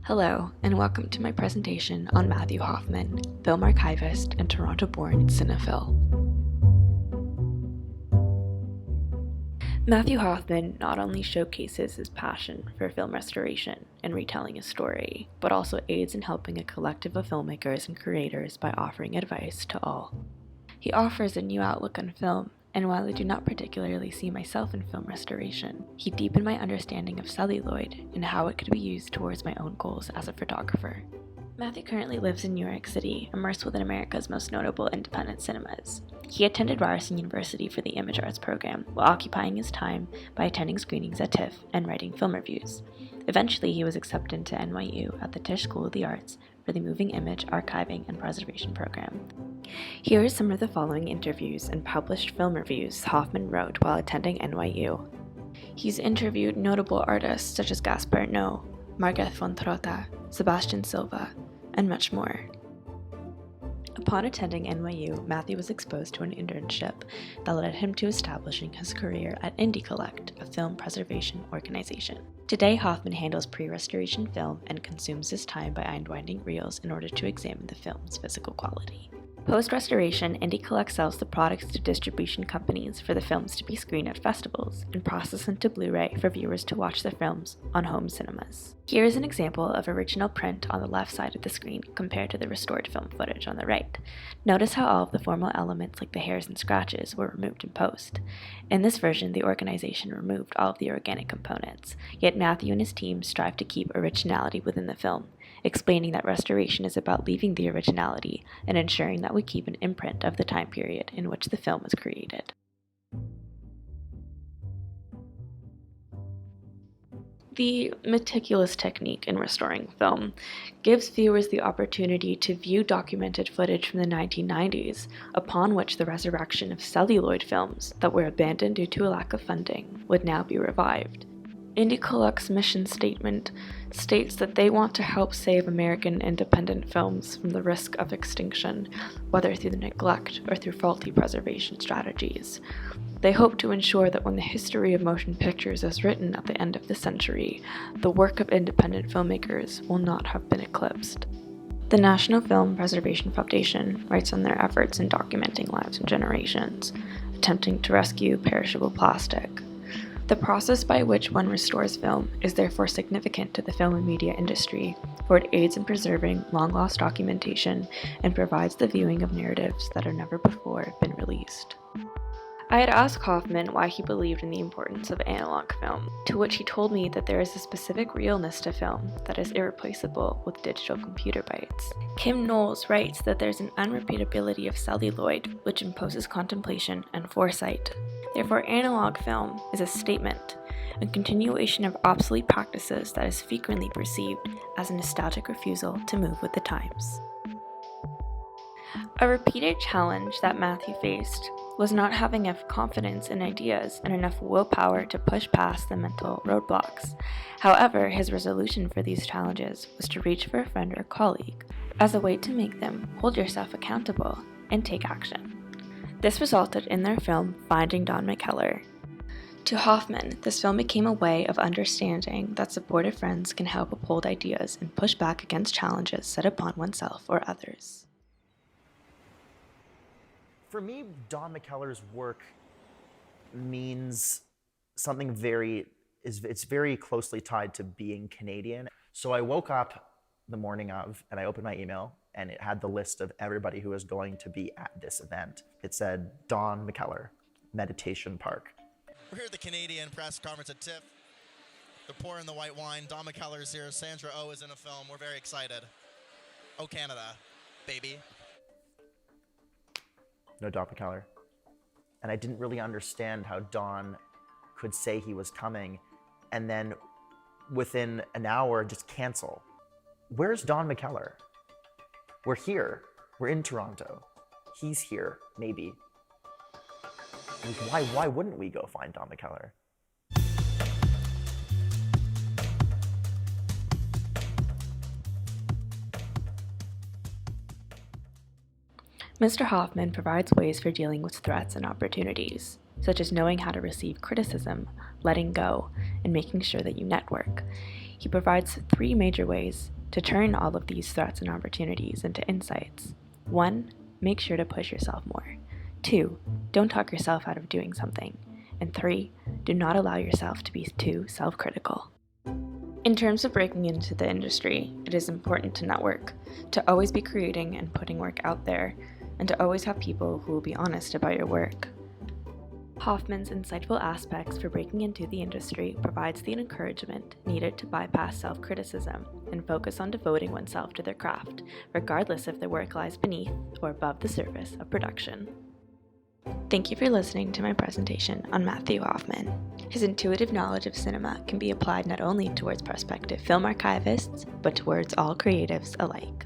Hello, and welcome to my presentation on Matthew Hoffman, film archivist and Toronto-born cinephile. Matthew Hoffman not only showcases his passion for film restoration and retelling a story, but also aids in helping a collective of filmmakers and creators by offering advice to all. He offers a new outlook on film, and while I do not particularly see myself in film restoration, he deepened my understanding of celluloid and how it could be used towards my own goals as a photographer. Matthew currently lives in New York City, immersed within America's most notable independent cinemas. He attended Ryerson University for the Image Arts program, while occupying his time by attending screenings at TIFF and writing film reviews. Eventually, he was accepted into NYU at the Tisch School of the Arts for the Moving Image Archiving and Preservation program. Here are some of the following interviews and published film reviews Hoffman wrote while attending NYU. He's interviewed notable artists such as Gaspar Noé, Margaret von Trotta, Sebastian Silva, and much more. Upon attending NYU, Matthew was exposed to an internship that led him to establishing his career at Indie Collect, a film preservation organization. Today, Hoffman handles pre-restoration film and consumes his time by unwinding reels in order to examine the film's physical quality. Post-restoration, Indie Collect sells the products to distribution companies for the films to be screened at festivals and processed into Blu-ray for viewers to watch the films on home cinemas. Here is an example of original print on the left side of the screen compared to the restored film footage on the right. Notice how all of the formal elements like the hairs and scratches were removed in post. In this version, the organization removed all of the organic components, yet Matthew and his team strive to keep originality within the film, explaining that restoration is about leaving the originality and ensuring that we keep an imprint of the time period in which the film was created. The meticulous technique in restoring film gives viewers the opportunity to view documented footage from the 1990s, upon which the resurrection of celluloid films that were abandoned due to a lack of funding would now be revived. Indie Collect's mission statement states that they want to help save American independent films from the risk of extinction, whether through the neglect or through faulty preservation strategies. They hope to ensure that when the history of motion pictures is written at the end of the century, the work of independent filmmakers will not have been eclipsed. The National Film Preservation Foundation writes on their efforts in documenting lives and generations, attempting to rescue perishable plastic. The process by which one restores film is therefore significant to the film and media industry, for it aids in preserving long-lost documentation and provides the viewing of narratives that have never before been released. I had asked Hoffman why he believed in the importance of analog film, to which he told me that there is a specific realness to film that is irreplaceable with digital computer bytes. Kim Knowles writes that there's an unrepeatability of celluloid which imposes contemplation and foresight. Therefore, analog film is a statement, a continuation of obsolete practices that is frequently perceived as a nostalgic refusal to move with the times. A repeated challenge that Matthew faced was not having enough confidence in ideas and enough willpower to push past the mental roadblocks. However, his resolution for these challenges was to reach for a friend or colleague as a way to make them hold yourself accountable and take action. This resulted in their film Finding Don McKellar. To Hoffman, this film became a way of understanding that supportive friends can help uphold ideas and push back against challenges set upon oneself or others. For me, Don McKellar's work means something it's very closely tied to being Canadian. So I woke up the morning of and I opened my email and it had the list of everybody who was going to be at this event. It said Don McKellar, Meditation Park. We're here at the Canadian press conference at TIFF. They're pouring the white wine. Don McKellar's here. Sandra Oh is in a film. We're very excited. Oh, Canada, baby. No Don McKellar. And I didn't really understand how Don could say he was coming and then within an hour just cancel. Where's Don McKellar? We're here. We're in Toronto. He's here, maybe. Like, why wouldn't we go find Don McKellar? Mr. Hoffman provides ways for dealing with threats and opportunities, such as knowing how to receive criticism, letting go, and making sure that you network. He provides 3 major ways to turn all of these threats and opportunities into insights. 1. Make sure to push yourself more. 2. Don't talk yourself out of doing something. And 3. Do not allow yourself to be too self-critical. In terms of breaking into the industry, it is important to network, to always be creating and putting work out there, and to always have people who will be honest about your work. Hoffman's insightful aspects for breaking into the industry provides the encouragement needed to bypass self-criticism and focus on devoting oneself to their craft, regardless if their work lies beneath or above the surface of production. Thank you for listening to my presentation on Matthew Hoffman. His intuitive knowledge of cinema can be applied not only towards prospective film archivists, but towards all creatives alike.